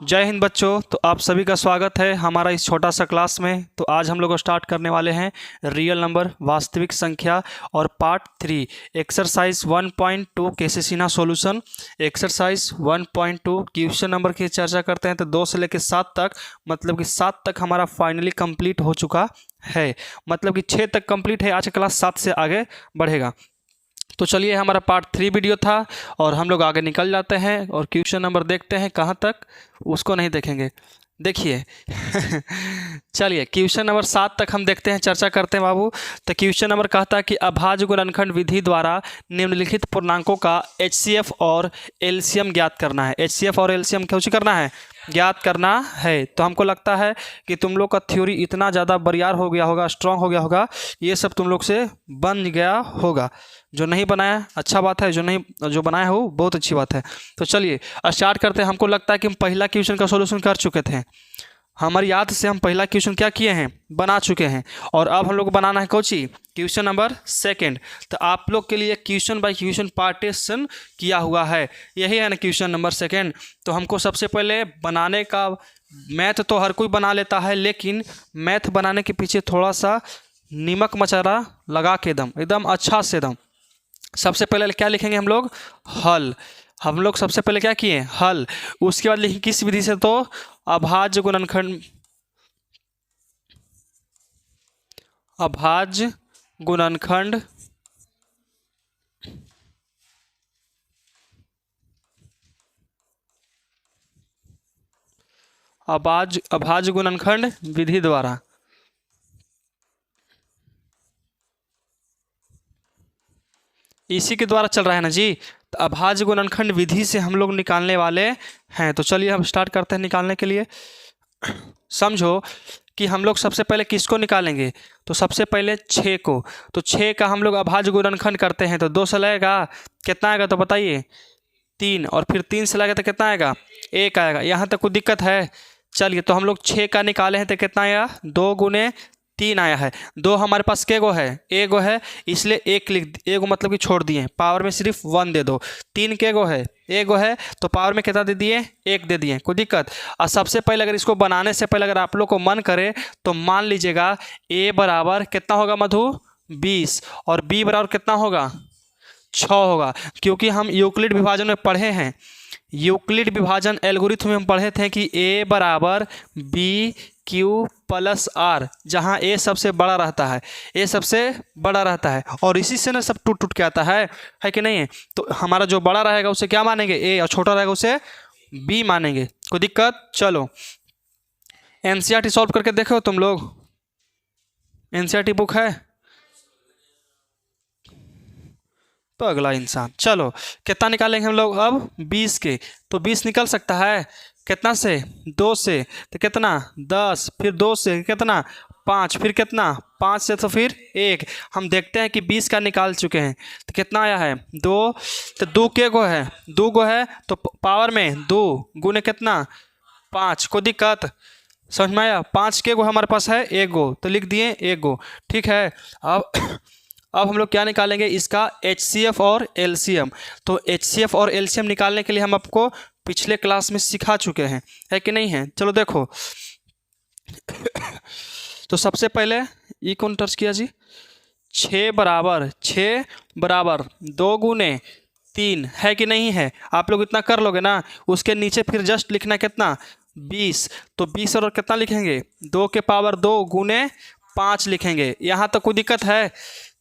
जय हिंद बच्चों। तो आप सभी का स्वागत है हमारा इस छोटा सा क्लास में। तो आज हम लोग स्टार्ट करने वाले हैं रियल नंबर वास्तविक संख्या और पार्ट 3 एक्सरसाइज 1.2 केसीसीना सॉल्यूशन। एक्सरसाइज 1.2 क्वेश्चन नंबर की चर्चा करते हैं। तो 2 से लेकर 7 तक, मतलब कि 7 तक हमारा फाइनली कंप्लीट हो चुका है, मतलब कि 6 तक कंप्लीट है। आज क्लास 7 से आगे बढ़ेगा। तो चलिए, हमारा पार्ट 3 वीडियो था और हम लोग आगे निकल जाते हैं और क्वेश्चन नंबर देखते हैं कहाँ तक, उसको नहीं देखेंगे। देखिए चलिए क्वेश्चन नंबर 7 तक हम देखते हैं, चर्चा करते हैं बाबू। तो क्वेश्चन नंबर कहता है कि अभाज्य गुणनखंड विधि द्वारा निम्नलिखित पूर्णांकों का एचसीएफ और एलसीएम ज्ञात करना है। एचसीएफ और एलसीएम क्या करना है? ज्ञात करना है। तो हमको लगता है कि तुम लोग का थ्योरी इतना ज़्यादा बरियार हो गया होगा, स्ट्रांग हो गया होगा, ये सब तुम लोग से बन गया होगा। जो नहीं बनाया अच्छा बात है, जो बनाया हो बहुत अच्छी बात है। तो चलिए स्टार्ट करते हैं। हमको लगता है कि हम पहला क्वेश्चन का सॉल्यूशन कर चुके थे। हमारी याद से हम पहला क्वेश्चन क्या किए हैं? बना चुके हैं। और अब हम लोग को बनाना है कोची क्वेश्चन नंबर 2। तो आप लोग के लिए क्वेश्चन बाय क्वेश्चन पार्टीशन किया हुआ है, यही है ना क्वेश्चन नंबर 2। तो हमको सबसे पहले बनाने का, मैथ तो हर कोई बना लेता है, लेकिन मैथ बनाने के पीछे थोड़ा सा नीमक मचारा लगा के एकदम अच्छा से सबसे पहले क्या लिखेंगे हम लोग? हल। हम लोग सबसे पहले क्या किए? हल। उसके बाद लिखेंगे किस विधि से? तो अभाज्य गुणनखंड, अभाज्य गुणनखंड अभाज्य गुणनखंड विधि द्वारा। इसी के द्वारा चल रहा है ना जी। तो अभाज्य गुणनखंड विधि से हम लोग निकालने वाले हैं। तो चलिए हम स्टार्ट करते हैं निकालने के लिए। समझो कि हम लोग सबसे पहले किसको निकालेंगे? तो सबसे पहले 6 को। तो 6 का हम लोग अभाज्य गुणनखंड करते हैं। तो 2 से लगेगा कितना आएगा? तो बताइए 3। और फिर 3 से लगेगा तो कितना आएगा? 1 आएगा। यहाँ तक कोई दिक्कत है? चलिए, तो हम लोग 6 का निकाले हैं तो कितना आया? 2 गुने 3 आया है। 2 हमारे पास के गो है? ए गो है, इसलिए एक लिख, ए गो मतलब कि छोड़ दिए, पावर में सिर्फ 1 दे दो। 3 के गो है? ए गो है, तो पावर में कितना दे दिए? 1 दे दिए। कोई दिक्कत? और सबसे पहले अगर इसको बनाने से पहले अगर आप लोग को मन करे तो मान लीजिएगा ए बराबर कितना होगा मधु? 20। और बी बराबर कितना होगा? 6 होगा। क्योंकि हम यूक्लिड विभाजन में पढ़े हैं, यूक्लिड विभाजन एल्गोरिथम में हम पढ़े थे कि ए बराबर बी क्यू प्लस आर, जहाँ ए सबसे बड़ा रहता है, ए सबसे बड़ा रहता है। और इसी से ना सब टूट टूट के आता है कि नहीं है? तो हमारा जो बड़ा रहेगा उसे क्या मानेंगे? ए, और छोटा रहेगा उसे बी मानेंगे। कोई दिक्कत? चलो एनसीईआरटी सॉल्व करके देखो तुम लोग। एनसीईआरटी बुक है तो अगला इंसान। चलो कितना निकालेंगे हम लोग अब? 20 के। तो 20 निकल सकता है कितना से? 2 से। तो कितना? 10। फिर 2 से कितना? 5। फिर कितना? 5 से तो फिर 1। हम देखते हैं कि 20 का निकाल चुके हैं। तो कितना आया है? 2। तो 2 के गो है? 2 गो है, तो पावर में 2 गुने कितना? 5। कोई दिक्कत? समझ में आया? 5 के गो हमारे पास है, 1 गो, तो लिख दिए 1 गो। ठीक है। अब हम लोग क्या निकालेंगे? इसका एचसीएफ और एलसीएम। तो एचसीएफ और एलसीएम निकालने के लिए हम आपको पिछले क्लास में सिखा चुके हैं, है कि नहीं है? चलो देखो तो सबसे पहले ये कौन टच किया जी? 6 बराबर 2 गुने 3, है कि नहीं है? आप लोग इतना कर लोगे ना। उसके नीचे फिर जस्ट लिखना कितना? 20। तो 20 और कितना लिखेंगे? 2 के पावर 2 गुने 5 लिखेंगे। यहाँ तो कोई दिक्कत है?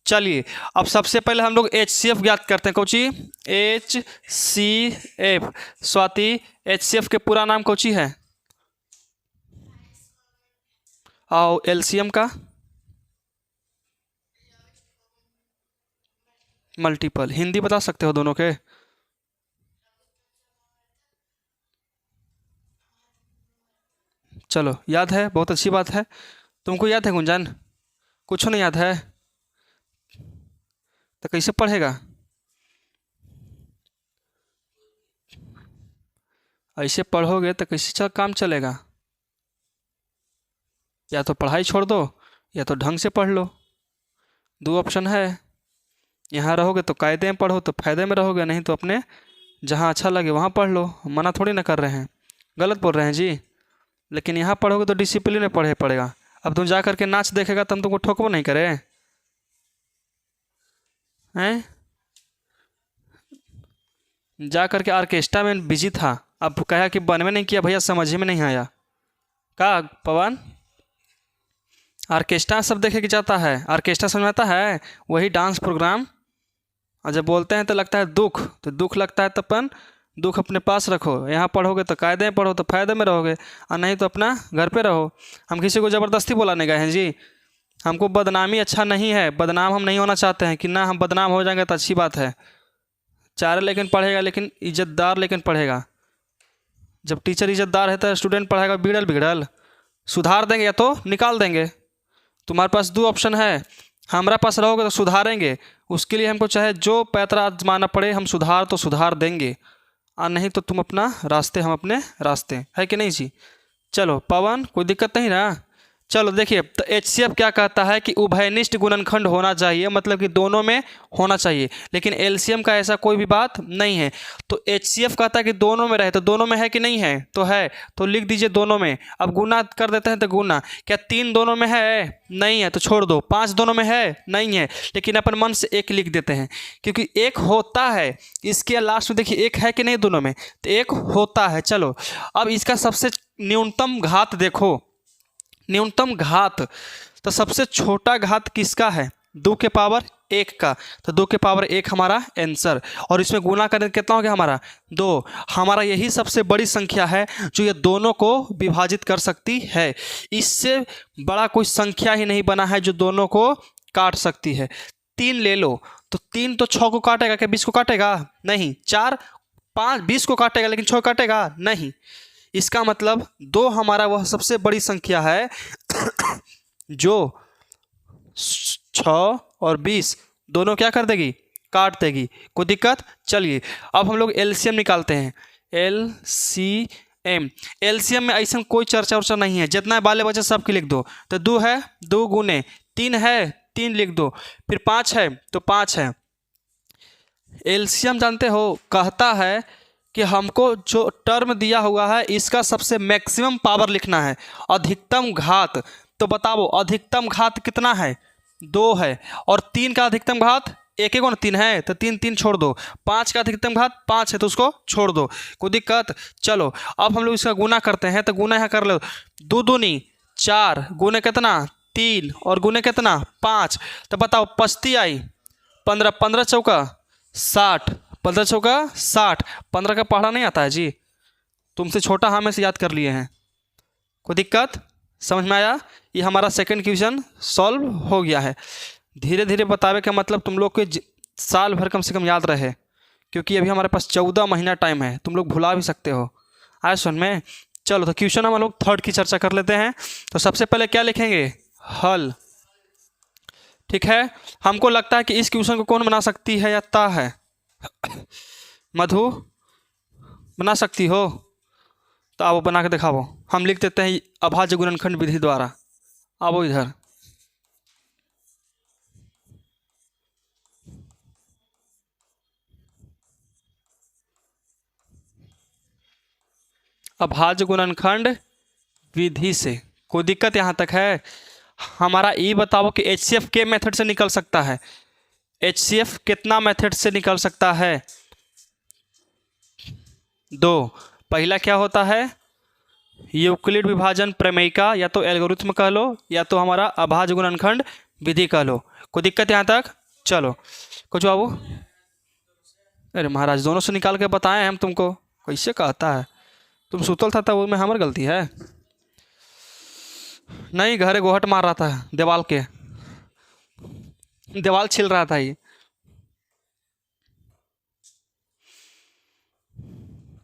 चलिए अब सबसे पहले हम लोग एचसीएफ ज्ञात करते हैं। कोची? एचसीएफ। स्वाति, एचसीएफ के पूरा नाम कोची है? और एलसीएम का? मल्टीपल। हिंदी बता सकते हो दोनों के? चलो याद है, बहुत अच्छी बात है। तुमको याद है गुंजन? कुछ नहीं याद है तो कैसे पढ़ेगा? ऐसे पढ़ोगे तो कैसे काम चलेगा? या तो पढ़ाई छोड़ दो या तो ढंग से पढ़ लो। 2 ऑप्शन है। यहाँ रहोगे तो कायदे में पढ़ो तो फायदे में रहोगे, नहीं तो अपने जहाँ अच्छा लगे वहाँ पढ़ लो। मना थोड़ी ना कर रहे हैं। गलत बोल रहे हैं जी। लेकिन यहाँ पढ़ोगे तो डिसिप्लिन में पढ़े पड़ेगा। अब तुम जा करके नाच देखेगा तो हम तुमको ठोकबो नहीं करे हैं। जा करके ऑर्केस्ट्रा में बिजी था, अब कहा कि बनवे नहीं किया भैया, समझ में नहीं आया। का पवन ऑर्केस्ट्रा सब देखे कि जाता है, ऑर्केस्ट्रा समझ में आता है, वही डांस प्रोग्राम। और जब बोलते हैं तो लगता है दुख, तो दुख लगता है तो अपन दुख अपने पास रखो। यहाँ पढ़ोगे तो कायदे में पढ़ो तो फायदे में रहोगे, और नहीं तो अपना घर पे रहो। हम किसी को ज़बरदस्ती बुलाने गए हैं जी। हमको बदनामी अच्छा नहीं है, बदनाम हम नहीं होना चाहते हैं कि ना हम बदनाम हो जाएंगे तो अच्छी बात है। चारे लेकिन पढ़ेगा, लेकिन इज्जतदार लेकिन पढ़ेगा। जब टीचर इज्जतदार है तो स्टूडेंट पढ़ेगा बिगड़ल बिगड़ल, सुधार देंगे या तो निकाल देंगे। तुम्हारे पास दो ऑप्शन है, हमारा पास रहोगे तो सुधारेंगे, उसके लिए हमको चाहे जो पैतरा आजमाना पड़े हम सुधार तो सुधार देंगे, और नहीं तो तुम अपना रास्ते हम अपने रास्ते, है कि नहीं जी। चलो पवन कोई दिक्कत नहीं ना। चलो देखिए, तो एचसीएफ क्या कहता है कि उभयनिष्ठ गुणनखंड होना चाहिए, मतलब कि दोनों में होना चाहिए। लेकिन एलसीएम का ऐसा कोई भी बात नहीं है। तो एचसीएफ कहता है कि दोनों में रहे, तो दोनों में है कि नहीं है, तो है, तो लिख दीजिए दोनों में। अब गुना कर देते हैं तो गुना, क्या 3 दोनों में है, नहीं है तो छोड़ दो। 5 दोनों में है, नहीं है, लेकिन अपन मन से 1 लिख देते हैं, क्योंकि 1 होता है। इसके लास्ट में देखिए 1 है कि नहीं दोनों में, तो 1 होता है। चलो अब इसका सबसे न्यूनतम घात देखो, न्यूनतम घात, तो सबसे छोटा घात किसका है, 2 के पावर 1 का, तो 2 के पावर 1 हमारा आंसर। और इसमें गुना करने कितना हो गया हमारा 2। हमारा यही सबसे बड़ी संख्या है जो ये दोनों को विभाजित कर सकती है। इससे बड़ा कोई संख्या ही नहीं बना है जो दोनों को काट सकती है। 3 ले लो, तो 3 तो 6 को काटेगा, क्या 20 को काटेगा, नहीं। 4 5 20 को काटेगा, लेकिन 6 काटेगा नहीं। इसका मतलब 2 हमारा वह सबसे बड़ी संख्या है जो 6 और 20 दोनों क्या कर देगी, काट देगी। कोई दिक्कत। चलिए अब हम लोग एलसीएम निकालते हैं। एलसीएम में ऐसा कोई चर्चा वर्चा नहीं है, जितना बाले बचे सबकी लिख दो। तो 2 है 2 गुने 3 है 3 लिख दो, फिर 5 है तो 5 है। एलसीएम जानते हो कहता है कि हमको जो टर्म दिया हुआ है इसका सबसे मैक्सिमम पावर लिखना है, अधिकतम घात। तो बताओ अधिकतम घात कितना है, 2 है, और 3 का अधिकतम घात 1 1 3 है, तो 3 3 छोड़ दो। 5 का अधिकतम घात 5 है तो उसको छोड़ दो, कोई दिक्कत। चलो अब हम लोग इसका गुना करते हैं, तो गुना यहाँ कर लो, 2 दूनी 4 गुने कितना 3 और गुने कितना 5। तो बताओ पस्ती आई 15 15 चौका 60, 15 चौका 60। 15 का पढ़ा नहीं आता है जी, तुमसे छोटा हमें से याद कर लिए हैं। कोई दिक्कत, समझ में आया। ये हमारा सेकंड क्वेश्चन सॉल्व हो गया है। धीरे धीरे बतावे का मतलब तुम लोग के साल भर कम से कम याद रहे, क्योंकि अभी हमारे पास 14 महीना टाइम है, तुम लोग भुला भी सकते हो। आए सुन में। चलो तो क्वेश्चन हम लोग थर्ड की चर्चा कर लेते हैं। तो सबसे पहले क्या लिखेंगे, हल। ठीक है, हमको लगता है कि इस क्वेश्चन को कौन बना सकती है या ता है, मधु बना सकती हो, तो आओ बना के दिखाओ। हम लिख देते हैं अभाज्य गुणनखंड विधि द्वारा। आओ इधर, अभाज्य गुणनखंड विधि से। कोई दिक्कत यहाँ तक है। हमारा ये बताओ कि एचसीएफ के मेथड से निकल सकता है, एचसीएफ कितना मेथड से निकल सकता है, 2। पहला क्या होता है, यूक्लिड विभाजन प्रमेय का, या तो एल्गोरिथम कह लो या तो हमारा अभाज्य गुणनखंड विधि कह लो। कोई दिक्कत यहाँ तक। चलो कुछ बाबू, अरे महाराज दोनों से निकाल के बताएं हम तुमको, कैसे कहता है, तुम सुतल था तब, वो में हमारी गलती है नहीं। घरे गोहट मार रहा था दीवाल के, दीवाल छिल रहा था ये।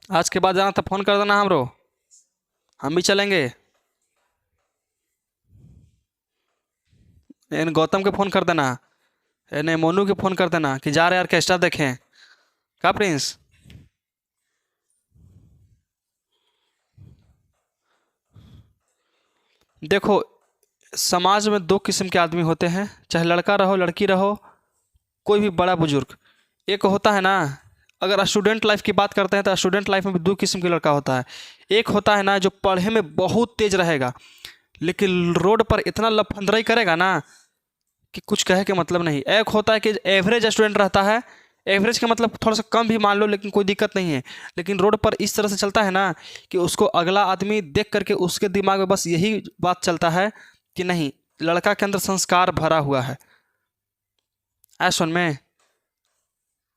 आज के बाद जाना तो फोन कर देना हमरो, हम भी चलेंगे। इन गौतम के फ़ोन कर देना, इन्हें मोनू के फ़ोन कर देना कि जा रहे ऑर्केस्ट्रा देखें। का प्रिंस, देखो समाज में 2 किस्म के आदमी होते हैं, चाहे लड़का रहो लड़की रहो, कोई भी बड़ा बुजुर्ग। एक होता है ना अगर स्टूडेंट लाइफ की बात करते हैं तो स्टूडेंट लाइफ में भी दो किस्म के लड़का होता है। एक होता है ना जो पढ़े में बहुत तेज रहेगा, लेकिन रोड पर इतना लफंदराई करेगा ना कि कुछ कहे के मतलब नहीं। एक होता है कि एवरेज स्टूडेंट रहता है, एवरेज का मतलब थोड़ा सा कम भी मान लो लेकिन कोई दिक्कत नहीं है, लेकिन रोड पर इस तरह से चलता है ना कि उसको अगला आदमी देख करके उसके दिमाग में बस यही बात चलता है कि नहीं, लड़का के अंदर संस्कार भरा हुआ है। सुन में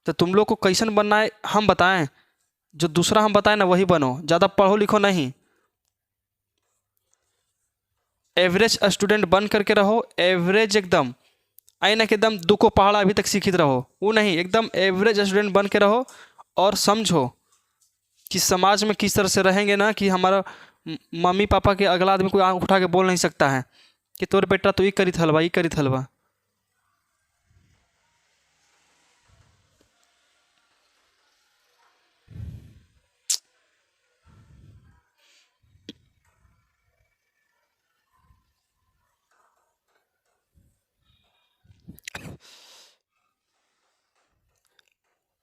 तो तुम लोग को कैसन बनना है हम बताएं, जो दूसरा हम बताएं ना वही बनो, ज़्यादा पढ़ो लिखो नहीं। एवरेज स्टूडेंट बन करके रहो, एवरेज एकदम आई ना कि एकदम दुखो पहाड़ा अभी तक सीखित रहो, वो नहीं, एकदम एवरेज स्टूडेंट बन के रहो। और समझो कि समाज में किस तरह से रहेंगे ना कि हमारा मम्मी पापा के अगला आदमी कोई आँख उठा के बोल नहीं सकता है कि तोर बेटा तो ये करी थलवा, ये करी थलवा।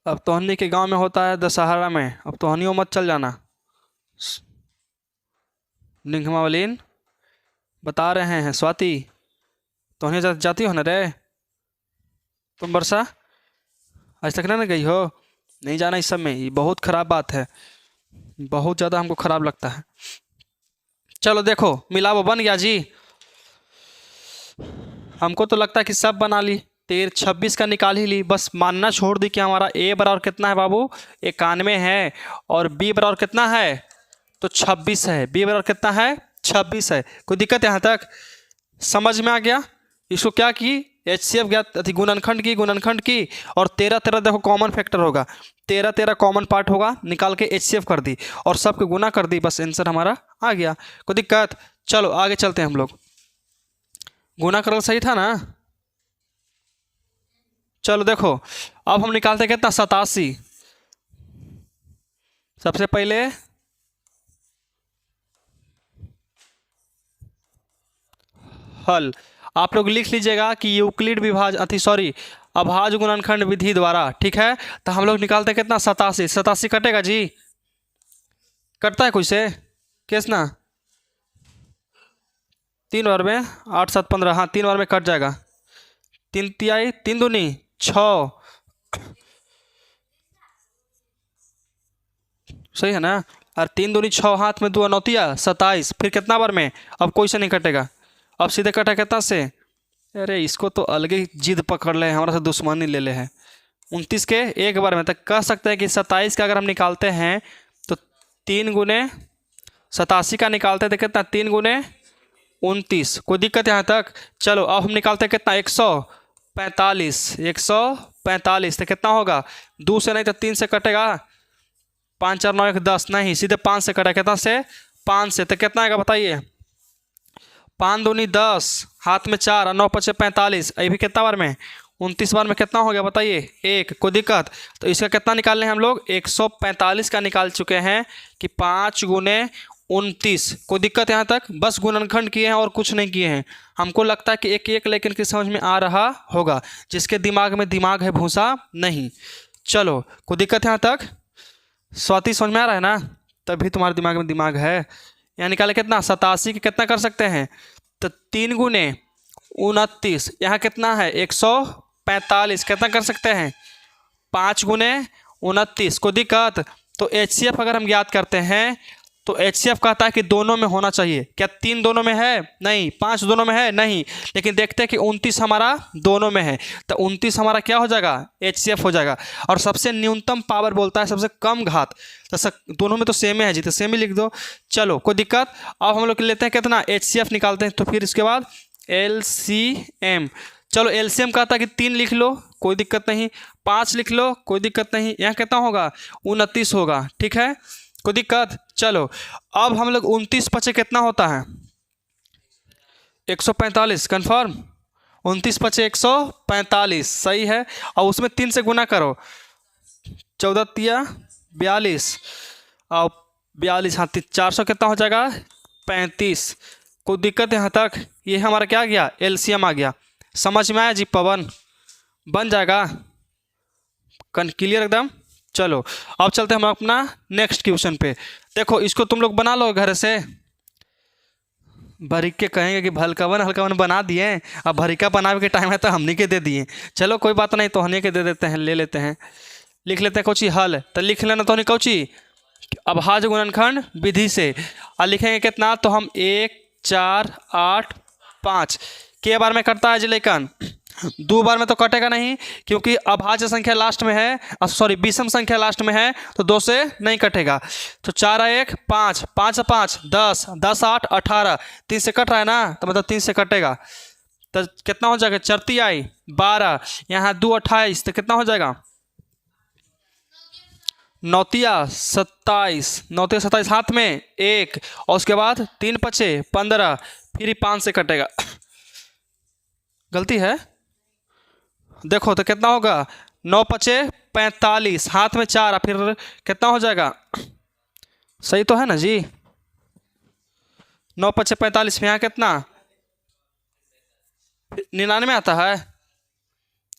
अब तोहनी के गांव में होता है दशहरा में, अब तोहनियों मत चल जाना। निघमावलीन बता रहे हैं स्वाति, तोहनी जाती हो ना रे तुम वर्षा, आज तक ना गई हो? नहीं जाना इस सब में, ये बहुत ख़राब बात है, बहुत ज़्यादा हमको ख़राब लगता है। चलो देखो मिलावो बन गया जी, हमको तो लगता है कि सब बना ली, 26 का निकाल ही ली, बस मानना छोड़ दी कि हमारा ए बराबर कितना है बाबू, 91 है, और बी बराबर कितना है तो 26 है, बी बराबर कितना है 26 है। कोई दिक्कत यहाँ तक समझ में आ गया? इसको क्या की HCF गया थी, गुणनखंड की और 13 देखो कॉमन फैक्टर होगा, 13 कॉमन पार्ट होगा, निकाल के HCF कर दी और सबके गुना कर दी, बस आंसर हमारा आ गया। कोई दिक्कत? चलो आगे चलते हैं हम लोग। गुना करल सही था ना? चलो देखो अब हम निकालते कितना 87। सबसे पहले हल आप लोग लिख लीजिएगा कि यूक्लिड विभाजन अभाज्य गुणनखंड विधि द्वारा, ठीक है। तो हम लोग निकालते कितना 87, 87 कटेगा जी, कटता है कोई से केस ना? 3 बार में 8 7 15, हाँ 3 बार में कट जाएगा। 3 तिहाई 3 दूनी 6, सही है ना? और 3 दूनी 6, हाथ में 2 नौतिया 27, फिर कितना बार में? अब कोई से नहीं कटेगा, अब सीधे कटा कितना से? अरे इसको तो अलग ही जिद पकड़ ले, हमारा से दुश्मनी ले ले है। 29 के एक बार में तक कह सकते हैं कि 27 का अगर हम निकालते हैं तो 3 गुने 87 का निकालते हैं तो कितना 3 गुने 29। कोई दिक्कत यहाँ तक? चलो अब हम निकालते हैं कितना 145, 145 तो कितना होगा? 2 से नहीं तो 3 से कटेगा, 5 4 9 1 10, नहीं सीधे 5 से कटा, कितना से? 5 से, तो कितना आएगा बताइए? 5 दूनी 10, हाथ में 4 और 9 5 45, अभी कितना बार में? 29 बार में कितना हो गया बताइए? 1। कोई दिक्कत? तो इसका कितना निकाल रहे हैं हम लोग? 145 का निकाल चुके हैं कि 5 गुने 29। कोई दिक्कत यहाँ तक? बस गुणनखंड किए हैं और कुछ नहीं किए हैं। हमको लगता है कि एक लेकिन की समझ में आ रहा होगा, जिसके दिमाग में दिमाग है भूसा नहीं। चलो कोई दिक्कत यहाँ तक? स्वाति समझ में आ रहा है ना? तभी तुम्हारे दिमाग में दिमाग है। यहाँ निकाले कितना 87 के कितना कर सकते हैं? तो 3 गुने 29, यहाँ कितना है 145, कितना कर सकते हैं? 5 गुने 29। को दिक्कत? तो HCF अगर हम याद करते हैं तो HCF कहता है कि दोनों में होना चाहिए। क्या 3 दोनों में है? नहीं। 5 दोनों में है? नहीं। लेकिन देखते हैं कि 29 हमारा दोनों में है, तो 29 हमारा क्या हो जाएगा? HCF हो जाएगा। और सबसे न्यूनतम पावर बोलता है सबसे कम घात, तो दोनों में तो सेम है जी, तो सेम ही लिख दो। चलो कोई दिक्कत? अब हम लोग लेते हैं कितना HCF निकालते हैं, तो फिर इसके बाद LCM। चलो LCM कहता है कि 3 लिख लो, कोई दिक्कत नहीं। 5 लिख लो, कोई दिक्कत नहीं। यहाँ कितना होगा? 29 होगा, ठीक है। कोई दिक्कत? चलो अब हम लोग 29 पचे कितना होता है? 145 कन्फर्म। 29 पचे 145 सही है, और उसमें 3 से गुना करो, 14 तिया 42 और 42, हाँ 400 कितना हो जाएगा? 35। कोई दिक्कत यहाँ तक? ये हमारा क्या आ गया? LCM आ गया। समझ में आया जी पवन? बन जाएगा क्लियर एकदम? चलो अब चलते हैं हम अपना नेक्स्ट क्वेश्चन पे। देखो इसको तुम लोग बना लो घर से। भरिक के कहेंगे कि हल्कावन हल्कावन बना दिए, अब भरिका बनावे के टाइम है तो हमने के दे दिए। चलो कोई बात नहीं, तो हमने के दे देते हैं, ले लेते हैं, लिख लेते हैं कोची हल। तो लिख लेना तो कोची अभाज्य गुणनखंड विधि से। और लिखेंगे कितना, तो हम 1 4 8 5 के बार में कटता है जी लेकिन 2 बार में तो कटेगा नहीं, क्योंकि अभाज्य संख्या लास्ट में है, सॉरी विषम संख्या लास्ट में है, तो 2 से नहीं कटेगा। तो 4 1 5 5 5 10 10 8 18 3 से कट रहा है ना, तो मतलब 3 से कटेगा। तो कितना हो जाएगा, 4 आई 12, यहाँ 2 28, तो कितना हो जाएगा 9 27, 9 27 हाथ में 1, और उसके बाद 3 5 15, फिर 5 से कटेगा। गलती है, देखो तो कितना होगा 9 5 45, हाथ में 4, फिर कितना हो जाएगा, सही तो है ना जी। 9 5 45 में यहाँ कितना 99 आता है,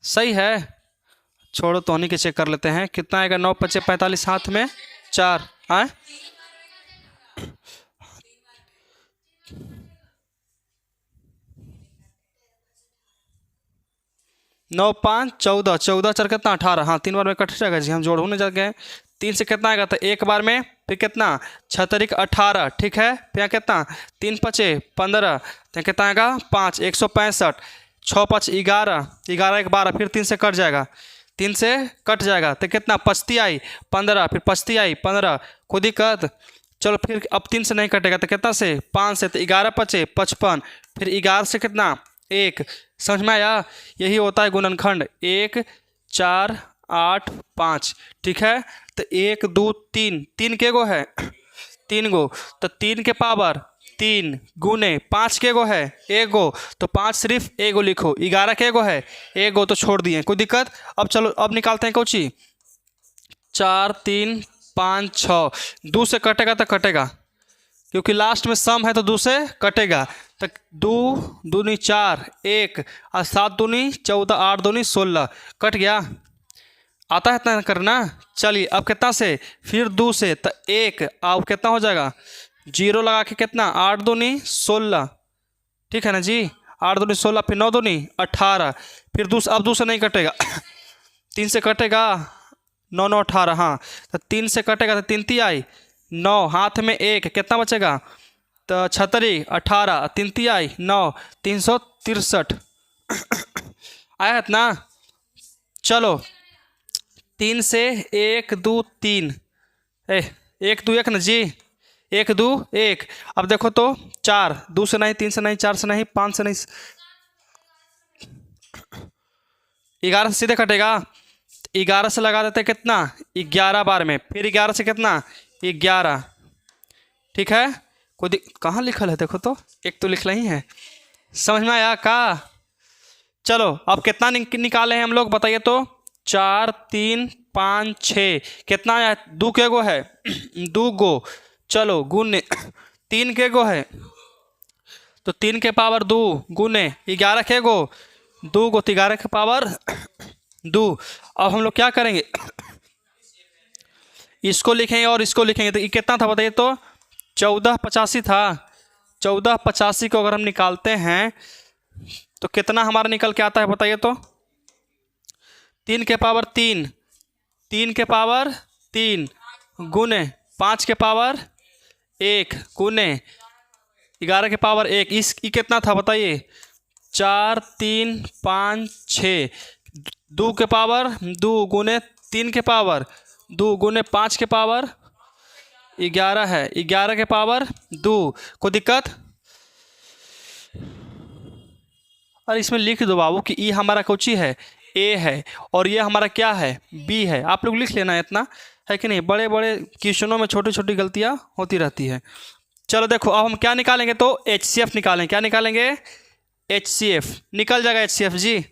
सही है। छोड़ो तो उन्हीं के चेक कर लेते हैं कितना आएगा। 9 5 45 हाथ में 4 आए, 9 5 14, 14 4 कितना 18, हाँ 3 बार में कट जाएगा जी, हम जोड़ने जा गए। 3 से कितना आएगा, तो 1 बार में, फिर कितना 6 तारीख 18, ठीक है, फिर यहाँ कितना 3 5 15, तो कितना आएगा 5 165, 6 5 11, 11 1 12, फिर 3 से कट जाएगा, 3 से कट जाएगा, तो कितना 25 आई 15, फिर 25 आई 15, खुद ही कट। चलो फिर अब 3 से नहीं कटेगा, तो कितना से 5 से, तो 11 5 55, फिर 11 से कितना 1, समझ में आया। यही होता है गुणनखंड 1 4 8 5, ठीक है। तो 1 2 3, 3 के गो है 3 गो, तो 3 के पावर 3 गुने 5 के गो है 1 गो, तो 5 सिर्फ 1 गो लिखो। 11 के गो है 1 गो, तो छोड़ दिए, कोई दिक्कत। अब चलो अब निकालते हैं कोची 4 3 5 6, 2 से कटेगा तो कटेगा, क्योंकि लास्ट में सम है तो 2 से कटेगा। तो 2 दूनी 4 1, और 7 दूनी 14, 8 दूनी 16, कट गया। आता है इतना करना। चलिए अब कितना से, फिर 2 से, तो 1, अब कितना हो जाएगा 0 लगा के कितना 8 दूनी 16, ठीक है ना जी, 8 दूनी 16, फिर 9 दूनी 18, फिर अब 2 से नहीं कटेगा 3 से कटेगा, 9 9 18, हाँ तो 3 से कटेगा, तो 3 3 आई 9, हाथ में 1, कितना बचेगा, तो 36 18, 3 3 आई 9, 363 आया है ना। चलो 3 से 1 2 3, 1 2 1 ना जी, 1 2 1। अब देखो तो 4, 2 से नहीं, 3 से नहीं, 4 से नहीं, 5 से नहीं, 11 से सीधे कटेगा। 11 से लगा देते कितना 11 बार में, फिर 11 से कितना 11, ठीक है। कोई कहाँ लिखल है, देखो तो एक तो लिख ही है, समझ में आया का। चलो अब कितना निकाले हैं हम लोग, बताइए तो 4 3 5 6, कितना आया 2 के गो है 2 गो, चलो गुने 3 के गो है, तो 3 के पावर 2 गुने 11 के गो 2 गो, 11 के पावर 2। अब हम लोग क्या करेंगे, इसको लिखेंगे और इसको लिखेंगे, तो ये कितना था बताइए तो 1485 था। 1485 को अगर हम निकालते हैं तो कितना हमारा निकल के आता है बताइए तो, 3 के पावर 3, 3 के पावर 3 गुने 5 के पावर 1 गुने 11 के पावर 1, इस कितना था बताइए 4 3 5 6, 2 के पावर 2 गुने 3 के पावर 2 गुने 5 के पावर 11 है, 11 के पावर 2, कोई दिक्कत। और इसमें लिख दो बाबू कि ये हमारा कोची है ए है, और ये हमारा क्या है बी है। आप लोग लिख लेना, इतना है कि नहीं, बड़े बड़े क्वेश्चनों में छोटी छोटी गलतियाँ होती रहती है। चलो देखो अब हम क्या निकालेंगे, तो HCF निकालेंगे। क्या निकालेंगे, HCF निकल जाएगा HCF जी।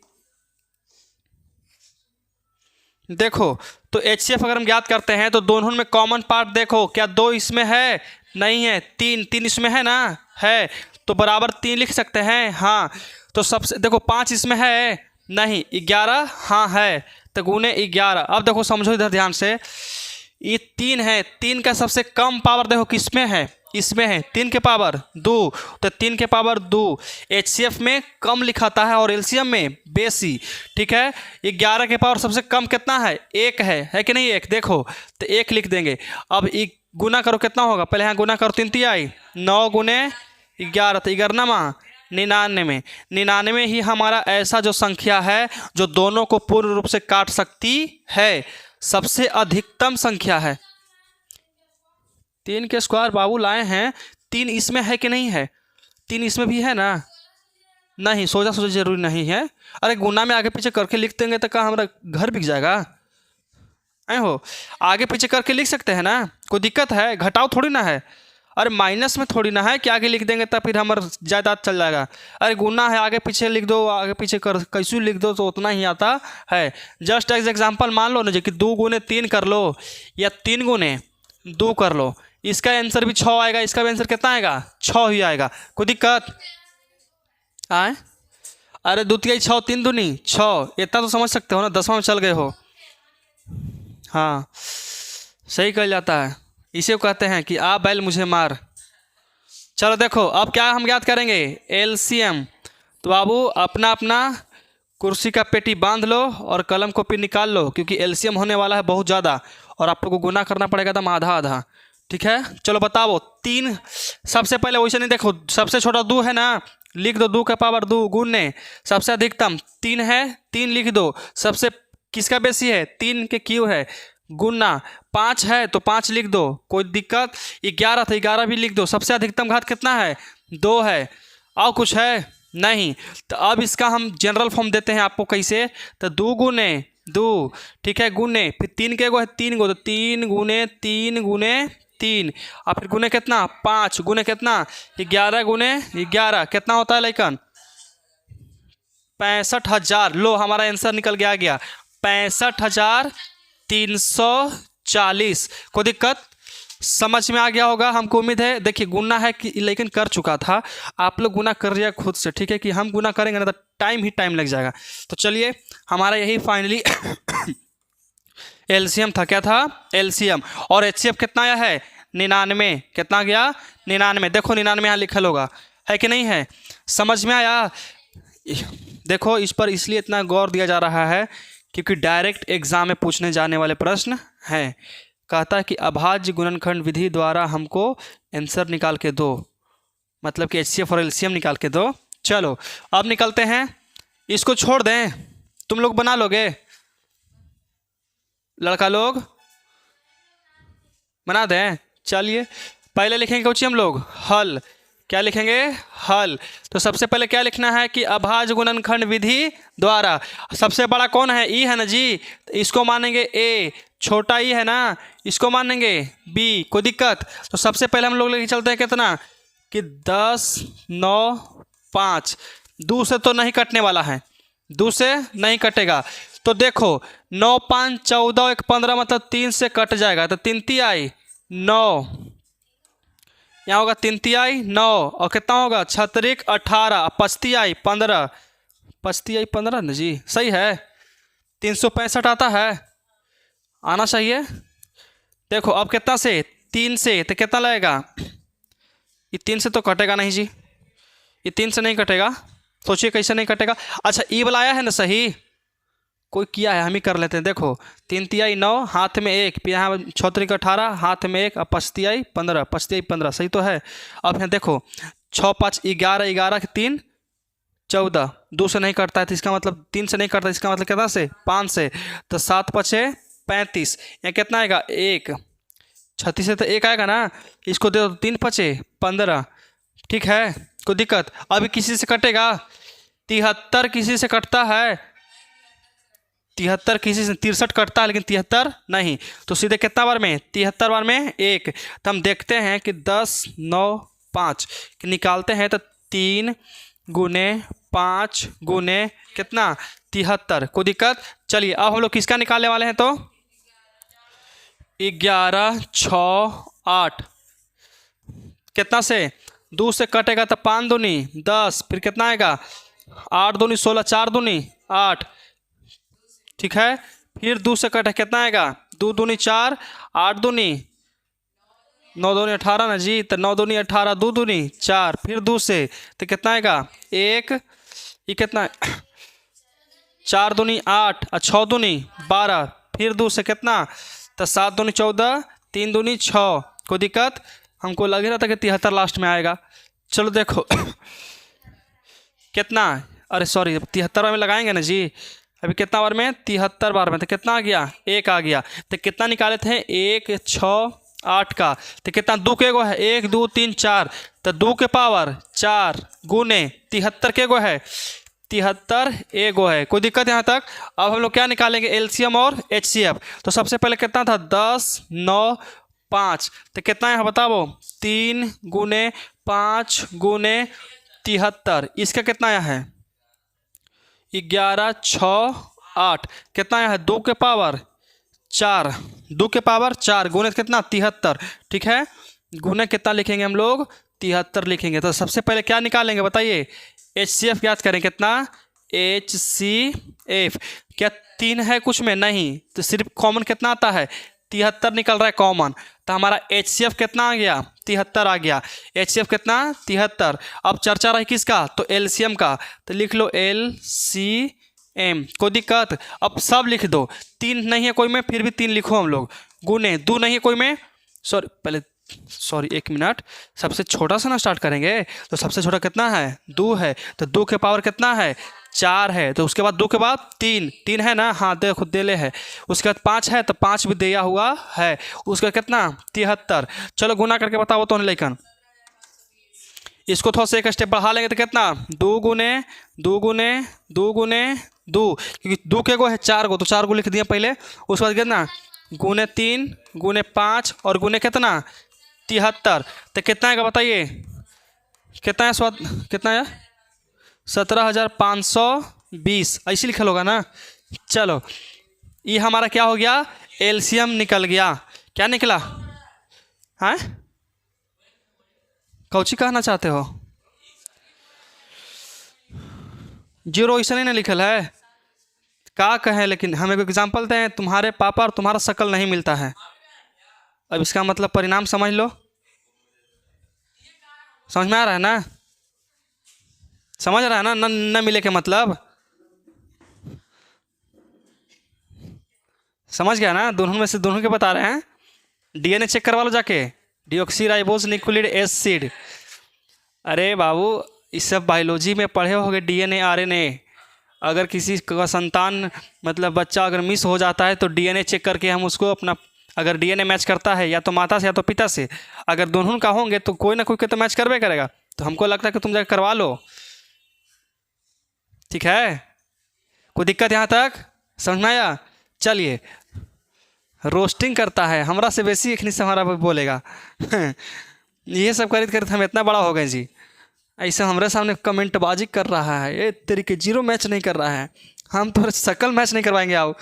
देखो तो HCF अगर हम ज्ञात करते हैं तो दोनों में कॉमन पार्ट देखो, क्या 2 इसमें है, नहीं है, 3 इसमें है ना, है, तो बराबर 3 लिख सकते हैं, हाँ। तो सबसे देखो 5 इसमें है, नहीं, 11 हाँ है, तो गुने 11। अब देखो समझो इधर ध्यान से, ये 3 है, 3 का सबसे कम पावर देखो किसमें है, इसमें है 3 के पावर 2, तो 3 के पावर 2 HCF में कम लिखाता है और LCM में बेसी। ठीक है, 11 के पावर सबसे कम कितना है, 1 है कि नहीं, 1 देखो, तो 1 लिख देंगे। अब एक गुना करो कितना होगा, पहले यहाँ गुना करो 3 तिहाई 9 गुने 11, तो 11 99। 99 ही हमारा ऐसा जो संख्या है जो दोनों को पूर्ण रूप से काट सकती है, सबसे अधिकतम संख्या है। 3 के स्क्वायर बाबू लाए हैं, 3 इसमें है कि नहीं है, 3 इसमें भी है ना, नहीं, सोचा जरूरी नहीं है। अरे गुना में आगे पीछे करके लिख देंगे तो क्या हमारा घर बिक जाएगा, ऐ हो, आगे पीछे करके लिख सकते हैं ना, कोई दिक्कत है, घटाव थोड़ी ना है। अरे माइनस में थोड़ी ना है कि आगे लिख देंगे तो फिर हमारा जायदाद चल जाएगा। अरे गुना है, आगे पीछे लिख दो, आगे पीछे कर कैसे लिख दो तो उतना ही आता है। जस्ट एज एग्जांपल मान लो ना जी कि 2 गुने 3 कर लो या 3 गुने 2 कर लो, इसका आंसर भी 6 आएगा, इसका भी आंसर कितना आएगा, 6 ही आएगा। कोई दिक्कत आए? अरे 2 तिहाई 6, 3 दूनी 6, इतना तो समझ सकते हो ना, 10वां में चल गए हो। हाँ सही कहा जाता है, इसे कहते हैं कि आ बैल मुझे मार। चलो देखो अब क्या हम याद करेंगे, LCM। तो बाबू अपना अपना कुर्सी का पेटी बांध लो और कलम कॉपी निकाल लो, क्योंकि LCM होने वाला है बहुत ज़्यादा और आप लोग को गुना करना पड़ेगा एकदम आधा आधा। ठीक है, चलो बताओ 3, सबसे पहले वैसे नहीं, देखो सबसे छोटा 2 है ना, लिख दो 2 का पावर 2 गुने सबसे अधिकतम 3 है, 3 लिख दो, सबसे किसका बेसी है, 3 के क्यू है, गुना 5 है तो 5 लिख दो, कोई दिक्कत। 11 था, 11 भी लिख दो, सबसे अधिकतम घात कितना है, 2 है, और कुछ है नहीं। तो अब इसका हम जनरल फॉर्म देते हैं आपको कैसे, तो 2 गुने 2, ठीक है, गुने फिर 3 के गो है 3 गो, तो 3 गुने 3 गुने 3, और फिर गुने कितना 5 गुने कितना 11 गुने 11 कितना होता है लाइकन 65,000। लो हमारा आंसर निकल गया 65,340। कोई दिक्कत, समझ में आ गया होगा हमको उम्मीद है। देखिए गुना है कि लेकिन कर चुका था, आप लोग गुना कर रहे खुद से, ठीक है, कि हम गुना करेंगे ना तो टाइम लग जाएगा। तो चलिए हमारा यही फाइनली LCM था, क्या था LCM, और HCF कितना आया है 99, कितना गया 99। देखो 99 यहाँ लिखल होगा, है कि नहीं है, समझ में आया। देखो इस पर इसलिए इतना गौर दिया जा रहा है क्योंकि डायरेक्ट एग्जाम में पूछने जाने वाले प्रश्न हैं। कहता है कि अभाज्य गुणनखंड विधि द्वारा हमको आंसर निकाल के दो, मतलब कि HCF और LCM निकाल के दो। चलो अब निकलते हैं, इसको छोड़ दें, तुम लोग बना लोगे, लड़का लोग बना दें। चलिए पहले लिखेंगे कुछ हम लोग हल, क्या लिखेंगे हल। तो सबसे पहले क्या लिखना है कि अभाज्य गुणनखंड विधि द्वारा, सबसे बड़ा कौन है ई है ना जी, तो इसको मानेंगे A, छोटा ई है ना इसको मानेंगे B, कोई दिक्कत। तो सबसे पहले हम लोग लेके चलते हैं कितना कि 10 9 5, 2 से तो नहीं कटने वाला है, 2 से नहीं कटेगा। तो देखो 9 5 14 1 15 मतलब 3 से कट जाएगा, तो 3 तिहाई 9, यहाँ होगा 3 तिहाई 9 और कितना होगा 6 त्रिक 18, 5 तिहाई 15, 5 तिहाई 15 ना जी, सही है, 365 आता है, आना चाहिए। देखो अब कितना से 3 से, तो कितना लगेगा, ये 3 से तो कटेगा नहीं जी, ये 3 से नहीं कटेगा, सोचिए कैसे नहीं कटेगा। अच्छा ई वाला आया है ना सही, कोई किया है हम ही कर लेते हैं। देखो 3 तिहाई 9 हाथ में 1, फिर यहाँ 6 त्रिक 18 हाथ में 1, और 5 तिहाई 15, 5 तिहाई 15 सही तो है। अब यहाँ देखो 6 5 11, 11 के 3 14, 2 से नहीं कटता है तो इसका मतलब 3 से नहीं कटता, इसका मतलब कितना से 5 से, तो 7 5 35, यहाँ कितना आएगा 1, 36 से तो 1 आएगा ना, इसको दे दो 3 5 15, ठीक है, कोई दिक्कत। अभी किसी से कटेगा 73, किसी से कटता है 73, किसी से 63 कटता है लेकिन 73 नहीं, तो सीधे कितना बार में 73 बार में 1। तो हम देखते हैं कि 10 9 5 निकालते हैं तो 3 गुने 5 गुने कितना 73, कोई दिक्कत। चलिए अब हम लोग किसका निकालने वाले हैं, तो 11 6 8 कितना से 2 से कटेगा तो 5 दूनी 10, फिर कितना आएगा 8 दूनी 16, 4 दूनी 8, ठीक है, फिर 2 से कटे कितना आएगा, 2 दूनी 4, 8 दूनी 9 दूनी 18 ना जी, तो 9 दूनी 18, 2 दूनी 4, फिर 2 से तो कितना आएगा 1, ये कितना 4 दूनी 8 और 6 दूनी 12, फिर 2 से कितना तो 7 दूनी 14, 3 दूनी 6। कोई दिक्कत, हमको लग रहा था कि 73 लास्ट में आएगा। चलो देखो कितना, अरे सॉरी 73 बार में लगाएंगे ना जी, अभी कितना बार में 73 बार में, तो कितना आ गया 1 आ गया। तो कितना निकाले थे 1 6 8 का, तो कितना 2 के गो है 1 2 3 4, तो 2 के पावर 4 गुने 73 के गो है 73 एगो है। कोई दिक्कत यहाँ तक। अब हम लोग क्या निकालेंगे एलसीएम और एचसीएफ। तो सबसे पहले कितना था 10 9 5, तो कितना है बताओ 3 गुने 5 गुने 73, इसका कितना आया है 11 6 8, कितना आया है 2 के पावर 4, 2 के पावर 4 गुने कितना 73। ठीक है, गुने कितना लिखेंगे हम लोग 73 लिखेंगे। तो सबसे पहले क्या निकालेंगे बताइए, एचसीएफ याद करें कितना एचसीएफ, क्या 3 है कुछ में नहीं, तो सिर्फ कॉमन कितना आता है 73 निकल रहा है कॉमन। तो हमारा एचसीएफ कितना आ गया 73 आ गया, एचसीएफ कितना 73। अब चर्चा रही किसका, तो एलसीएम का, तो लिख लो एलसीएम। कोई दिक्कत, अब सब लिख दो, 3 नहीं है कोई में फिर भी 3 लिखो हम लोग, गुने 2 नहीं है कोई में, सॉरी 1 मिनट, सबसे छोटा सा ना स्टार्ट करेंगे। तो सबसे छोटा कितना है 2 है, तो 2 के पावर कितना है 4 है, तो उसके बाद 2 के बाद 3 है ना, हाँ देखो देले है, उसके बाद 5 है तो 5 भी दिया हुआ है, उसका कितना 73। चलो गुना करके बताओ तो लेकिन इसको थोड़ा सा एक स्टेप बढ़ा लेंगे तो कितना 2 गुने 2 गुने 2 गुने 2, क्योंकि 2 के गो है 4 गो, तो 4 गो लिख दिया पहले, उसके बाद कितना गुने 3 गुने 5 और गुने कितना 73। तो कितना आएगा बताइए, कितना है स्वाद, कितना है 17,520, ऐसे लिखल होगा ना। चलो ये हमारा क्या हो गया एलसीएम निकल गया। क्या निकला, हाँ कौची कहना चाहते हो, 0 ऐसा नहीं ना लिखल है, क्या कहें, लेकिन हमें एक एग्जाम्पल दें, तुम्हारे पापा और तुम्हारा शक्ल नहीं मिलता है, अब इसका मतलब परिणाम समझ लो, समझ में आ रहा है ना, समझ रहा है ना, न मिले के मतलब समझ गया ना, दोनों में से दोनों के बता रहे हैं। डीएनए चेक करवा लो जाके, डीऑक्सीराइबोस न्यूक्लिक एसिड। अरे बाबू इस सब बायोलॉजी में पढ़े होगे, डीएनए आरएनए। अगर किसी का संतान मतलब बच्चा अगर मिस हो जाता है तो डीएनए चेक करके हम उसको अपना, अगर डीएनए मैच करता है या तो माता से या तो पिता से, अगर दोनों का होंगे तो कोई ना कोई के तो मैच करवे करेगा। तो हमको लगता है कि तुम जाकर करवा लो, ठीक है, कोई दिक्कत यहाँ तक समझ में आया। चलिए रोस्टिंग करता है, हमरा से बेसी एक से हमारा बोलेगा ये सब खरीद कर हम इतना बड़ा हो गए जी, ऐसा हमारे सामने कमेंटबाजी कर रहा है, ये तेरी के 0 मैच नहीं कर रहा है, हम तो शकल मैच नहीं करवाएंगे आओ।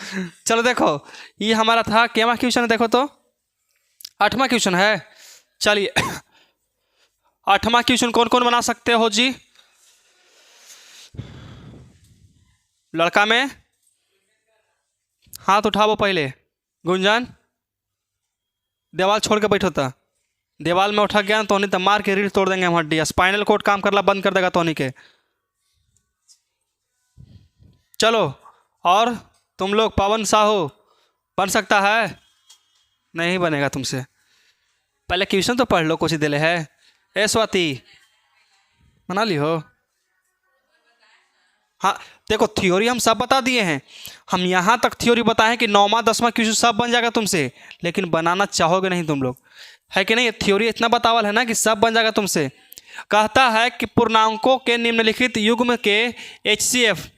चलो देखो ये हमारा था केवा क्वेश्चन है, देखो तो 8वां क्वेश्चन है। चलिए 8वां क्वेश्चन कौन कौन बना सकते हो जी, लड़का में हाथ उठाओ पहले, गुंजन दीवार छोड़ के बैठो था, दीवार में उठा गया तो नहीं तो मार के रीढ़ तोड़ देंगे हम, हड्डी स्पाइनल कोड काम करना बंद कर देगा तोनी के। चलो और तुम लोग, पवन साहू बन सकता है, नहीं बनेगा तुमसे, पहले क्वेश्चन तो पढ़ लो, कुछ ही दिले है। ए स्वाति बना ली हो, हाँ देखो थ्योरी हम सब बता दिए हैं, हम यहाँ तक थ्योरी बताएं कि 9वां 10वां क्वेश्चन सब बन जाएगा तुमसे, लेकिन बनाना चाहोगे नहीं तुम लोग, है कि नहीं। थ्योरी इतना बतावल है ना कि सब बन जाएगा तुमसे। कहता है कि पूर्णांकों के निम्नलिखित युग्म के एचसीएफ,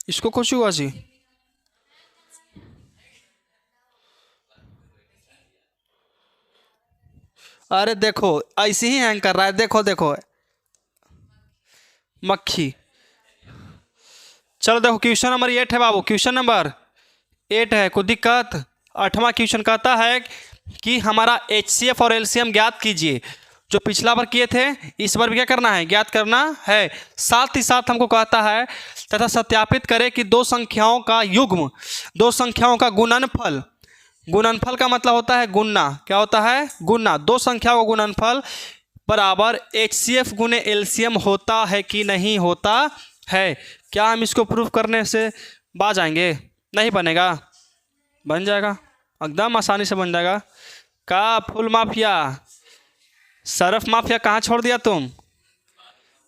इसको कुछ हुआ जी, अरे देखो ऐसे ही हैंग कर रहा है, देखो देखो मक्खी। चलो देखो क्वेश्चन नंबर 8 है बाबू, क्वेश्चन नंबर 8 है, कोई दिक्कत। 8वां क्वेश्चन कहता है कि हमारा एचसीएफ और एलसीएम ज्ञात कीजिए। जो पिछला बार किए थे इस बार भी क्या करना है, ज्ञात करना है। साथ ही साथ हमको कहता है तथा सत्यापित करें कि दो संख्याओं का युग्म, दो संख्याओं का गुणनफल, गुणनफल का मतलब होता है गुणना, क्या होता है, गुणना, दो संख्याओं का गुणनफल बराबर HCF गुने LCM होता है कि नहीं होता है। क्या हम इसको प्रूफ करने से बाज आएंगे? नहीं बनेगा, बन जाएगा, एकदम आसानी से बन जाएगा। का फुल माफिया, सरफ माफिया कहाँ छोड़ दिया तुम?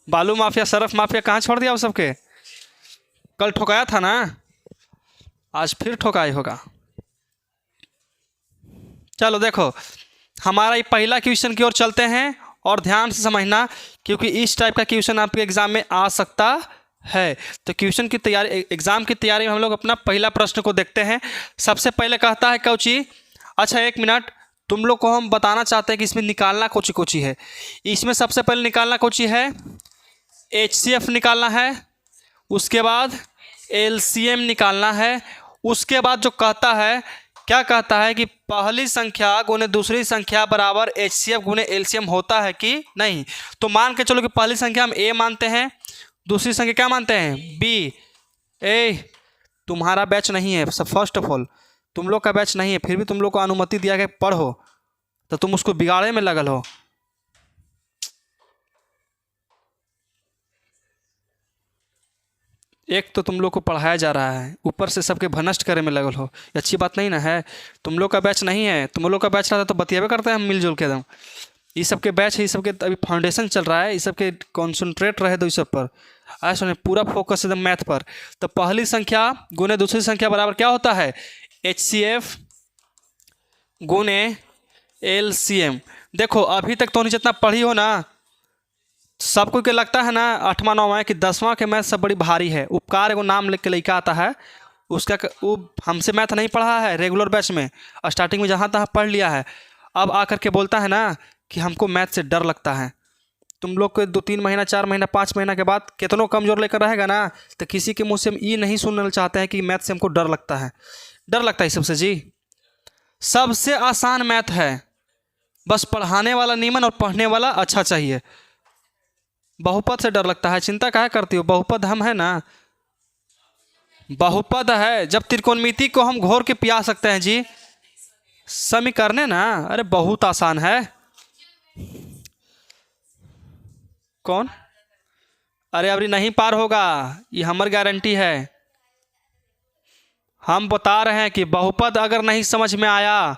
बालू माफिया, सरफ माफिया कहाँ छोड़ दिया वो सबके? कल ठोकाया था ना, आज फिर ठोकाई होगा। चलो देखो, हमारा ये पहला क्वेश्चन की ओर चलते हैं और ध्यान से समझना, क्योंकि इस टाइप का क्वेश्चन आपके एग्जाम में आ सकता है। तो क्वेश्चन की तैयारी, एग्जाम की तैयारी में हम लोग अपना पहला प्रश्न को देखते हैं। सबसे पहले कहता है कौची, अच्छा एक मिनट, तुम लोग को हम बताना चाहते हैं कि इसमें निकालना कोची कोची है। इसमें सबसे पहले निकालना कोची है, HCF निकालना है, उसके बाद LCM निकालना है। उसके बाद जो कहता है, क्या कहता है कि पहली संख्या गुने दूसरी संख्या बराबर HCF गुने LCM होता है कि नहीं। तो मान के चलो कि पहली संख्या हम A मानते हैं, दूसरी संख्या क्या मानते हैं, B। तुम्हारा बैच नहीं है, सब फर्स्ट ऑफ ऑल तुम लोग का बैच नहीं है, फिर भी तुम लोग को अनुमति दिया गया पढ़ो, तो तुम उसको बिगाड़े में लगल हो। एक तो तुम लोग को पढ़ाया जा रहा है, ऊपर से सबके भनष्ट करे में लगल हो, ये अच्छी बात नहीं ना है। तुम लोग का बैच नहीं है, तुम लोग का बैच रहता तो बतियाबे करते हैं हम मिलजुल के एकदम। ये सबके बैच है, ये सबके अभी फाउंडेशन चल रहा है, ये सबके कॉन्सेंट्रेट रहे दो इस सब पर। आए सुने, पूरा फोकस एकदम मैथ पर। तो पहली संख्या गुने दूसरी संख्या बराबर क्या होता है, HCF गुने LCM। देखो अभी तक तो जितना पढ़ी हो ना, सबको के लगता है ना 8वां 9वां कि 10वां के मैथ सब बड़ी भारी है। उपकार एगो नाम लिख के लड़का आता है, उसका वो हमसे मैथ नहीं पढ़ा है रेगुलर बैच में, स्टार्टिंग में जहाँ तहाँ पढ़ लिया है, अब आकर के बोलता है ना कि हमको मैथ से डर लगता है। तुम लोग को 2-3 महीना 4 महीना 5 महीना के बाद कितनों कमज़ोर लेकर रहेगा ना, तो किसी के मुँह से हम ये नहीं सुनना चाहते हैं कि मैथ से हमको डर लगता है। डर लगता है सबसे जी, सबसे आसान मैथ है, बस पढ़ाने वाला नीमन और पढ़ने वाला अच्छा चाहिए। बहुपद से डर लगता है, चिंता काहे करती हो, बहुपद हम है ना, बहुपद है। जब त्रिकोणमिति को हम घोर के पिया सकते हैं जी, समीकरण ना, अरे बहुत आसान है। कौन? अरे अभी नहीं पार होगा, ये हमारी गारंटी है। हम बता रहे हैं कि बहुपद अगर नहीं समझ में आया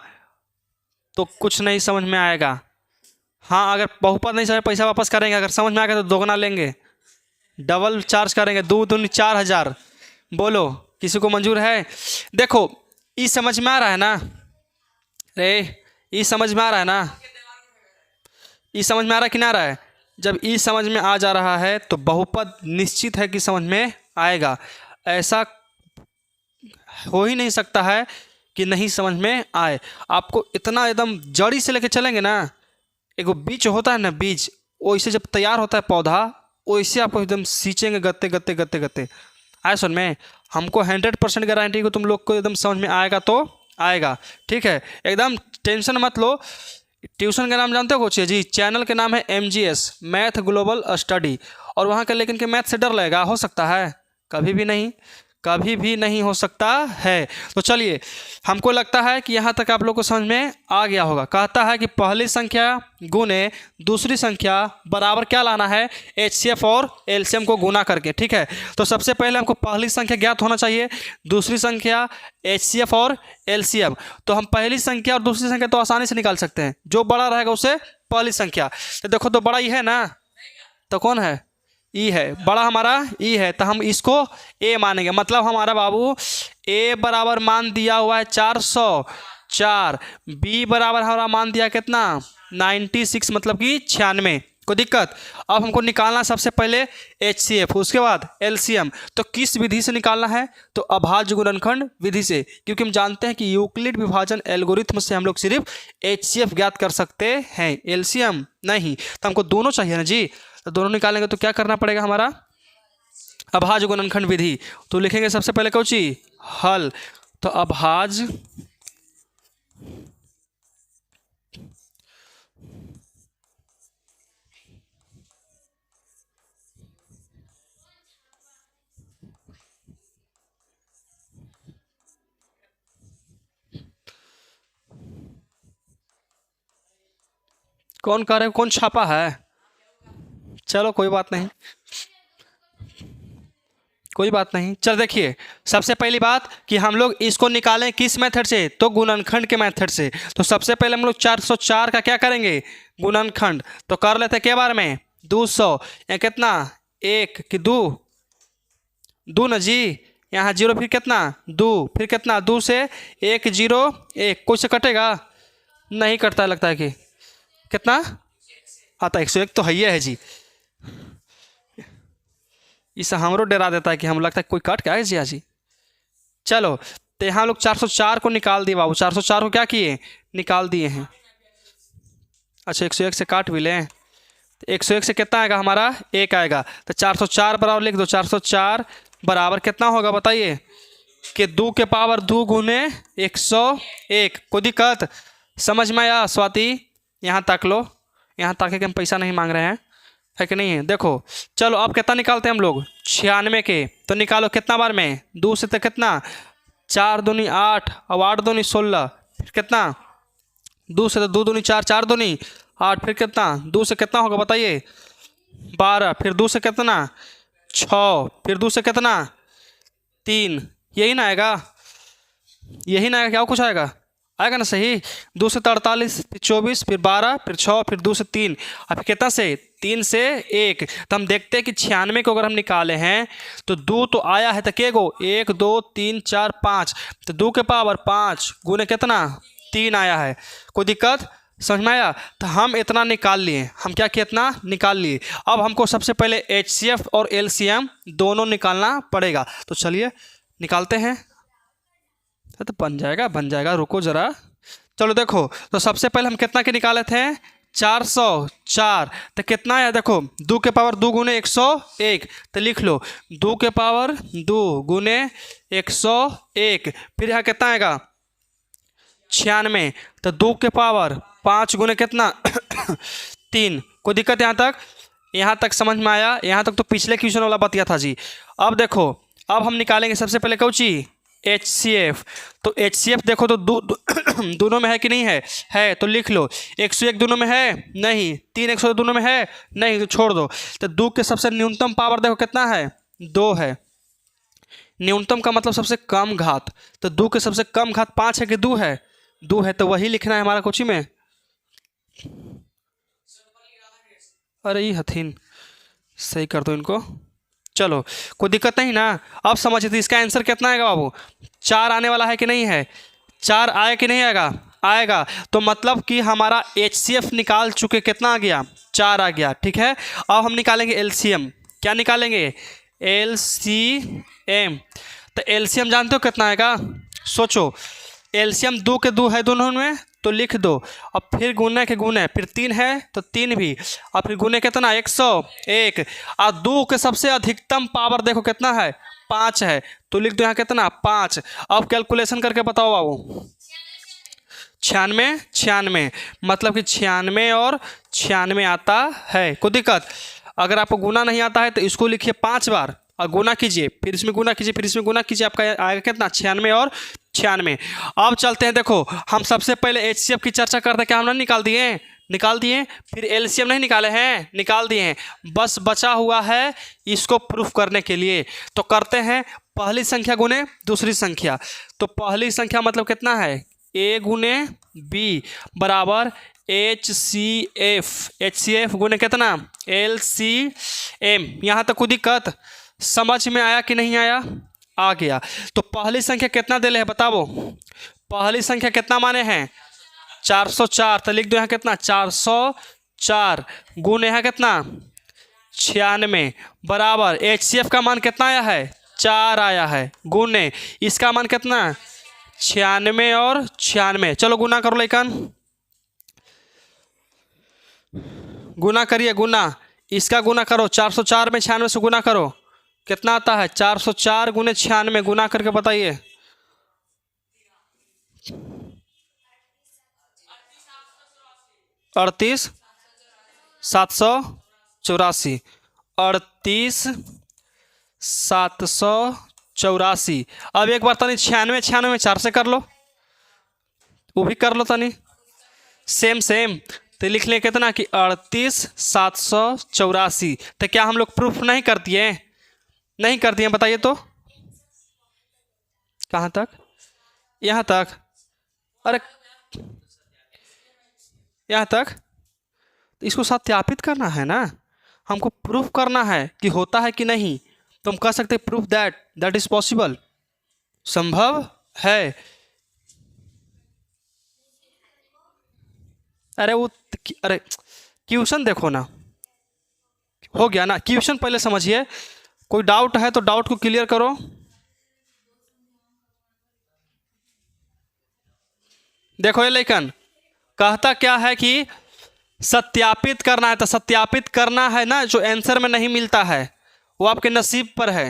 तो कुछ नहीं समझ में आएगा। हाँ, अगर बहुपद नहीं समझ पैसा वापस करेंगे, अगर समझ में आ गया तो दोगुना लेंगे, डबल चार्ज करेंगे, 2 दूनी 4,000। बोलो किसी को मंजूर है? देखो ये समझ में आ रहा है ना, रे ये समझ में आ रहा है ना, ये समझ में आ रहा है कि ना आ रहा है? जब ये समझ में आ जा रहा है तो बहुपद निश्चित है कि समझ में आएगा। ऐसा हो ही नहीं सकता है कि नहीं समझ में आए। आपको इतना एकदम जड़ी से लेके चलेंगे ना, एगो बीज होता है ना, बीज वैसे जब तैयार होता है पौधा, वैसे आपको एकदम सींचेंगे गत्ते गत्ते गत्ते गत्ते। आए सुन में, हमको 100% गारंटी को तुम लोग को एकदम समझ में आएगा तो आएगा, ठीक है, एकदम टेंशन मत लो। ट्यूशन का नाम जानते हो कुछ है जी, चैनल के नाम है MGS मैथ ग्लोबल स्टडी, और वहाँ का लेकिन के मैथ से डर लगेगा, हो सकता है? कभी भी नहीं, कभी भी नहीं हो सकता है। तो चलिए, हमको लगता है कि यहाँ तक आप लोग को समझ में आ गया होगा। कहता है कि पहली संख्या गुने दूसरी संख्या बराबर क्या लाना है, HCF और LCM को गुना करके, ठीक है। तो सबसे पहले हमको पहली संख्या ज्ञात होना चाहिए, दूसरी संख्या HCF और LCM। तो हम पहली संख्या और दूसरी संख्या तो आसानी से निकाल सकते हैं, जो बड़ा रहेगा उसे पहली संख्या। तो देखो तो बड़ा ही है ना, तो कौन है, ई है, बड़ा हमारा ई है, तो हम इसको ए मानेंगे। मतलब हमारा बाबू ए बराबर मान दिया हुआ है 404, बी बराबर हमारा मान दिया कितना 96, मतलब कि 96। कोई दिक्कत? अब हमको निकालना सबसे पहले HCF, उसके बाद LCM। तो किस विधि से निकालना है? तो अभाज्य गुणनखंड विधि से, क्योंकि हम जानते हैं कि यूक्लिड विभाजन एल्गोरिथम से हम लोग सिर्फ HCF ज्ञात कर सकते हैं, LCM नहीं। तो हमको दोनों चाहिए ना जी, तो दोनों निकालेंगे तो क्या करना पड़ेगा हमारा, अभाज्य गुणनखंड विधि। तो लिखेंगे सबसे पहले कौची, हल। तो अभाज्य कौन कर रहे हो, कौन छापा है? चलो कोई बात नहीं, कोई बात नहीं। चल देखिए, सबसे पहली बात कि हम लोग इसको निकालें किस मेथड से, तो गुणनखंड के मेथड से। तो सबसे पहले हम लोग 404 का क्या करेंगे, गुणनखंड। तो कर लेते हैं के बार में 200 या कितना, एक कि दो, दो न जी, यहाँ जीरो फिर कितना दो, फिर कितना दो से एक जीरो एक, कोई से कटेगा नहीं कटता, लगता है कि कितना आता, 101 तो है जी। इससे हमरो डरा देता है कि हम लगता है कोई कट क्या है जी जी। चलो तो यहाँ लोग 404 को निकाल दिए बाबू, 404 को क्या किए, निकाल दिए हैं। अच्छा 101 से काट भी लें, तो 101 से कितना आएगा हमारा, एक आएगा। तो 404 बराबर लिख दो, 404 बराबर कितना होगा बताइए, कि 2 के पावर 2 गुने 101। कोई दिक्कत समझ में आया स्वाति? यहाँ तक लो, यहाँ तक कि हम पैसा नहीं मांग रहे हैं, है कि नहीं है? देखो चलो अब कितना निकालते हैं हम लोग, 96 के। तो निकालो कितना बार में, 2 से तो कितना, 4 दूनी 8 और 8 दूनी 16, फिर कितना 2 से तो 2 दूनी 4, 4 दूनी 8, फिर कितना 2 से कितना होगा बताइए, 12, फिर 2 से कितना 6, फिर 2 से कितना 3, यही ना आएगा, यही ना आएगा, क्या कुछ आएगा, आएगा ना सही। 2 से 48, फिर 24, फिर 12, फिर 6, फिर 2 से 3, और फिर कितना से 3 से 1। तो हम देखते हैं कि 96 को अगर हम निकाले हैं तो 2 तो आया है, तो के गो 1 2 3 4 5, तो 2 के पावर 5 गुने कितना 3 आया है। कोई दिक्कत समझ में आया? तो हम इतना निकाल लिए, हम क्या किया, इतना निकाल लिए। अब हमको सबसे पहले HCF और LCM दोनों निकालना पड़ेगा। तो चलिए निकालते हैं, तो बन जाएगा बन जाएगा, रुको ज़रा। चलो देखो, तो सबसे पहले हम कितना के निकाले थे, 404। तो कितना है देखो, 2 के पावर 2 गुने 101, तो लिख लो 2 के पावर 2 गुने 101, फिर यहाँ कितना आएगा 96, तो 2 के पावर 5 गुने कितना 3। कोई दिक्कत यहाँ तक समझ में आया? यहाँ तक तो पिछले क्वेश्चन वाला बतिया था जी। अब देखो, अब हम निकालेंगे सबसे पहले कौची, HCF। तो HCF देखो तो दोनों में है कि नहीं है, है, तो लिख लो 101 दोनों में है नहीं, 3 100 दोनों में है नहीं, तो छोड़ दो। तो 2 के सबसे न्यूनतम पावर देखो कितना है, 2 है। न्यूनतम का मतलब सबसे कम घात, तो 2 के सबसे कम घात 5 है कि 2 है, 2 है, तो वही लिखना है हमारा कोची में। अरे ये हथीन, सही कर दो इनको। चलो कोई दिक्कत नहीं ना, अब समझिए। तो इसका आंसर कितना आएगा बाबू, 4 आने वाला है कि नहीं है, 4 आए कि नहीं आएगा, आएगा। तो मतलब कि हमारा HCF निकाल चुके, कितना आ गया, 4 आ गया, ठीक है। अब हम निकालेंगे LCM। क्या निकालेंगे, LCM। तो LCM जानते हो कितना आएगा, सोचो। LCM 2 के 2 है दोनों में, तो लिख दो। अब फिर गुने के गुने, फिर 3 है तो 3 भी, और फिर गुने कितना 101, और 2 के सबसे अधिकतम पावर देखो कितना है, 5 है, तो लिख दो यहाँ कितना 5। अब कैलकुलेशन करके बताओ बाबू, 96 मतलब कि 96 और 96 आता है। कोई दिक्कत? अगर आपको गुना नहीं आता है तो इसको लिखिए 5 बार और गुना कीजिए, फिर इसमें गुना कीजिए, फिर इसमें गुना कीजिए, आपका आएगा कितना 96 और 96। अब चलते हैं, देखो हम सबसे पहले HCF की चर्चा करते हैं, क्या हमने निकाल दिए, फिर LCM नहीं निकाले हैं, निकाल दिए हैं, बस बचा हुआ है इसको प्रूफ करने के लिए। तो करते हैं, पहली संख्या गुने दूसरी संख्या। तो पहली संख्या मतलब कितना है, A गुने B बराबर HCF गुने कितना LCM। यहाँ तक कोई दिक्कत समझ में आया कि नहीं आया, आ गया। तो पहली संख्या कितना दे है बताओ, पहली संख्या कितना माने हैं 404, तो लिख दो यहाँ कितना 404 गुने यहाँ कितना 96 बराबर HCF का मान कितना आया है 4 आया है, गुने इसका मान कितना 96 और 96। चलो गुना करो लेकिन, गुना करिए, गुना इसका गुना करो, 404 में 96 से गुना करो, कितना आता है 404 गुने 96, गुना करके बताइए। 38,784, 38,784। अब एक बार तनी 96 में 4 से कर लो, वो भी कर लो तनी, सेम तो लिख लें कितना कि 38,784। तो क्या हम लोग प्रूफ नहीं कर दिए? नहीं कर दिए, बताइए तो। कहाँ तक? यहाँ तक? अरे यहाँ तक? इसको सत्यापित करना है ना, हमको प्रूफ करना है कि होता है कि नहीं। तो हम कह सकते हैं प्रूफ दैट इज पॉसिबल, संभव है। अरे क्वेश्चन देखो ना, हो गया ना। क्वेश्चन पहले समझिए, कोई डाउट है तो डाउट को क्लियर करो। देखो ये लेकिन कहता क्या है कि सत्यापित करना है, तो सत्यापित करना है ना, जो आंसर में नहीं मिलता है वो आपके नसीब पर है।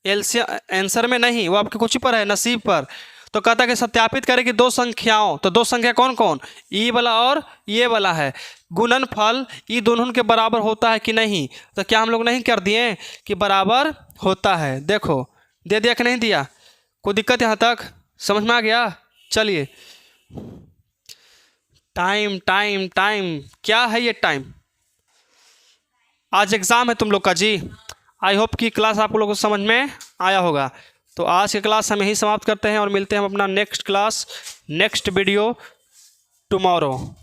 आंसर में नहीं, वो आपके कुछ पर है, नसीब पर। तो कहता है कि सत्यापित करें कि दो संख्याओं, तो दो संख्या कौन कौन, ई वाला और ये वाला है, गुणनफल ई दोनों के बराबर होता है कि नहीं। तो क्या हम लोग नहीं कर दिए कि बराबर होता है? देखो दे दिया कि नहीं दिया? कोई दिक्कत यहाँ तक समझ में आ गया? चलिए, टाइम टाइम टाइम क्या है ये टाइम? आज एग्ज़ाम है तुम लोग का जी। आई होप कि क्लास आप लोगों को समझ में आया होगा। तो आज की क्लास हम यहीं समाप्त करते हैं और मिलते हैं हम अपना next class, next video tomorrow.